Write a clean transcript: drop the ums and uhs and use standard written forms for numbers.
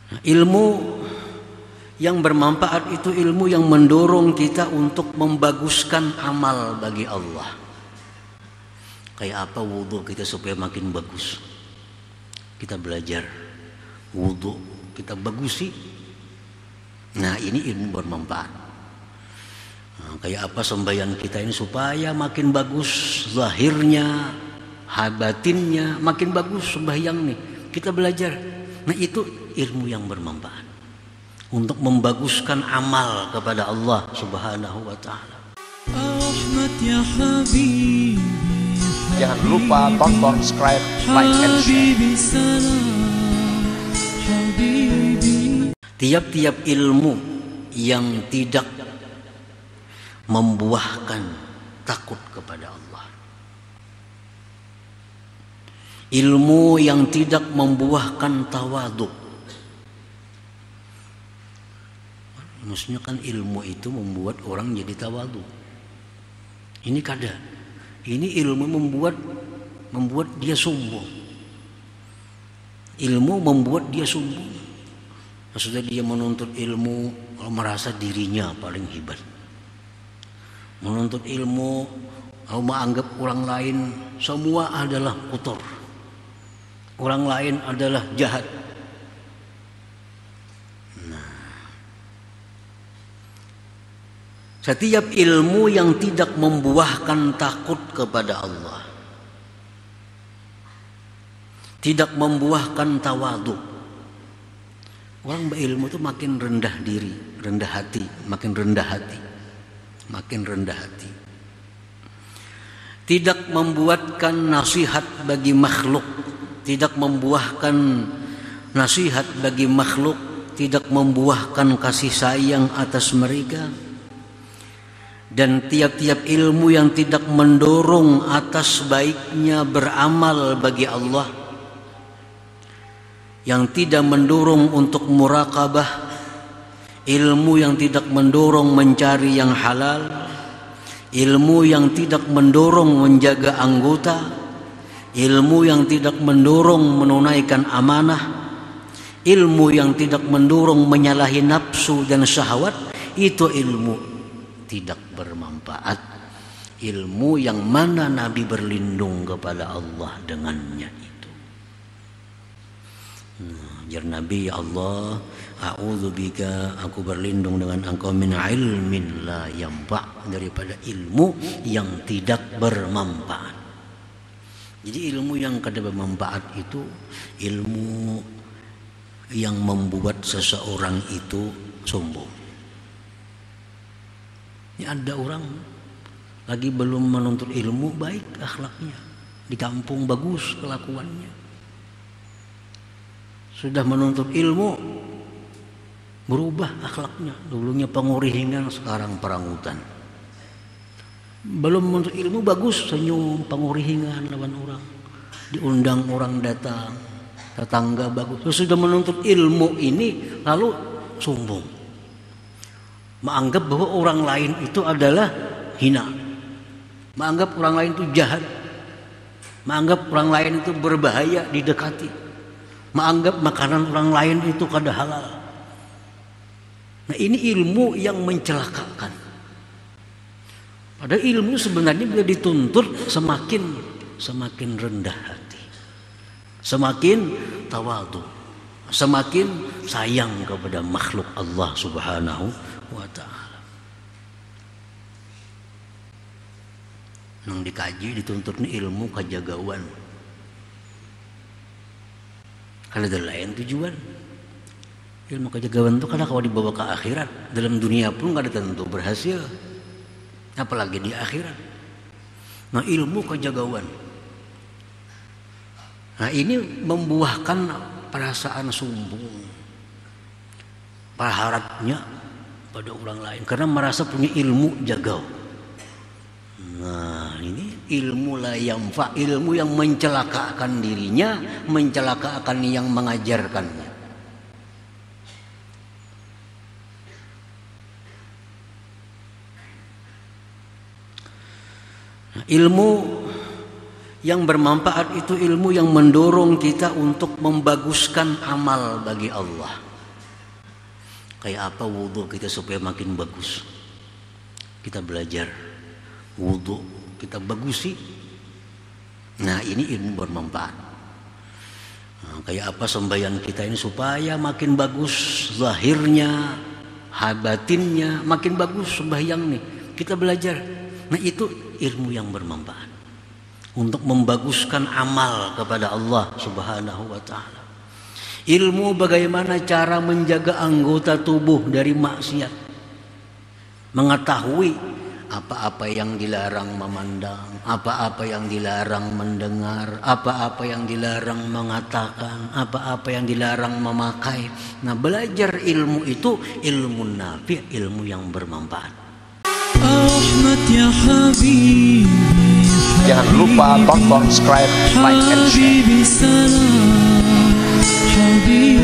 Nah, ilmu yang bermanfaat itu ilmu yang mendorong kita untuk membaguskan amal bagi Allah. Kayak apa wudhu kita supaya makin bagus? Kita belajar wudhu, kita bagusi. Nah, ini ilmu bermanfaat. Nah, kayak apa sembahyang kita ini supaya makin bagus zahirnya, batinnya makin bagus sembahyang nih. Kita belajar. Nah, itu ilmu yang bermanfaat untuk membaguskan amal kepada Allah Subhanahu wa taala. Jangan lupa tonton, subscribe, like, and share. Tiap-tiap ilmu yang tidak membuahkan takut kepada Allah, ilmu yang tidak membuahkan tawadhu. Maksudnya kan ilmu itu membuat orang jadi tawadhu. Ini kada. Ini ilmu membuat dia sombong. Ilmu membuat dia sombong. Maksudnya dia menuntut ilmu merasa dirinya paling hebat. Menuntut ilmu menganggap orang lain semua adalah kotor. Orang lain adalah jahat. Setiap ilmu yang tidak membuahkan takut kepada Allah, tidak membuahkan tawadhu. Orang berilmu itu makin rendah diri, rendah hati, makin rendah hati, makin rendah hati. Tidak membuatkan nasihat bagi makhluk, tidak membuahkan nasihat bagi makhluk, tidak membuahkan kasih sayang atas mereka. Dan tiap-tiap ilmu yang tidak mendorong atas baiknya beramal bagi Allah, yang tidak mendorong untuk muraqabah, ilmu yang tidak mendorong mencari yang halal, ilmu yang tidak mendorong menjaga anggota, ilmu yang tidak mendorong menunaikan amanah, ilmu yang tidak mendorong menyalahi nafsu dan syahwat, itu ilmu tidak bermanfaat. Ilmu yang mana Nabi berlindung kepada Allah dengannya itu. Jar Nabi, ya Allah, a'udzubika, aku berlindung dengan engkau min ilmin la yanfa', daripada ilmu yang tidak bermanfaat. Jadi ilmu yang kada bermanfaat itu ilmu yang membuat seseorang itu sombong. Ini ada orang lagi belum menuntut ilmu, baik akhlaknya, di kampung bagus kelakuannya. Sudah menuntut ilmu, berubah akhlaknya. Dulunya pengurihingan, sekarang perangutan. Belum menuntut ilmu, bagus, senyum, pengurihingan lawan orang. Diundang orang datang, tetangga bagus. Sudah menuntut ilmu ini, lalu sombong. Menganggap bahwa orang lain itu adalah hina, menganggap orang lain itu jahat, menganggap orang lain itu berbahaya didekati, menganggap makanan orang lain itu kada halal. Nah, ini ilmu yang mencelakakan. Padahal ilmu sebenarnya bila dituntut semakin rendah hati, semakin tawadhu, semakin sayang kepada makhluk Allah Subhanahu wa ta'ala. Nang dikaji dituntut ni ilmu kajagawan, karena ada lain tujuan. Ilmu kajagawan itu kadang kalau dibawa ke akhirat, dalam dunia pun kada tentu berhasil, apalagi di akhirat. Nah, ilmu kajagawan, nah ini membuahkan perasaan sombong, berharapnya pada orang lain karena merasa punya ilmu jagau. Nah, ini ilmu la yanfa, ilmu yang mencelakakan dirinya, mencelakakan yang mengajarkannya. Nah, ilmu yang bermanfaat itu ilmu yang mendorong kita untuk membaguskan amal bagi Allah. Kayak apa wudhu kita supaya makin bagus? Kita belajar wudhu, kita bagusi. Nah, ini ilmu bermanfaat. Nah, kayak apa sembahyang kita ini supaya makin bagus zahirnya, batinnya makin bagus sembahyang nih. Kita belajar. Nah, itu ilmu yang bermanfaat untuk membaguskan amal kepada Allah Subhanahu wa taala. Ilmu bagaimana cara menjaga anggota tubuh dari maksiat. Mengetahui apa-apa yang dilarang memandang, apa-apa yang dilarang mendengar, apa-apa yang dilarang mengatakan, apa-apa yang dilarang memakai. Nah, belajar ilmu itu ilmu nafi', ilmu yang bermanfaat. Ya Habibi, Jangan lupa tonton, subscribe, like, and share. Habibi salam, Habibi.